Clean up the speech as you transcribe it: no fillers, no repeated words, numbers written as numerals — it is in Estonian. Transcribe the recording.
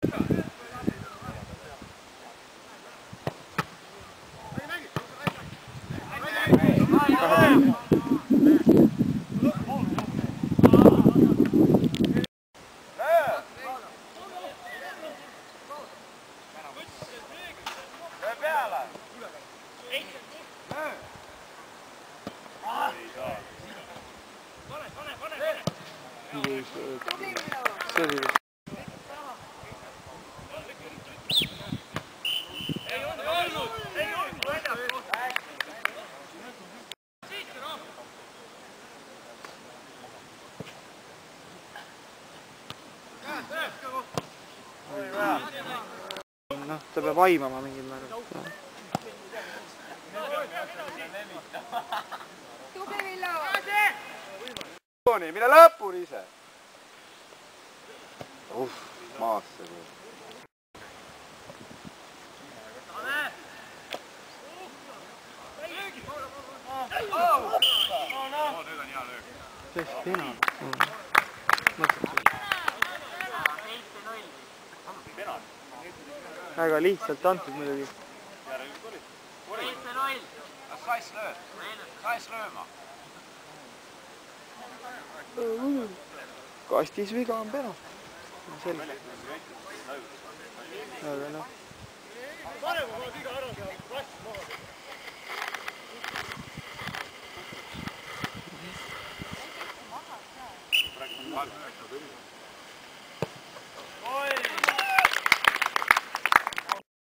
Noh, ta peab aimama mingil määral. Tubli Villu! Mine lõpuni ise! Maasse. Tõesti pena. Väga lihtsalt antud muidugi. Sais lööd. Sais lööma. Kastis viga on pena. Selge. Aga noh. Parema ma viga ära teha, kast maha.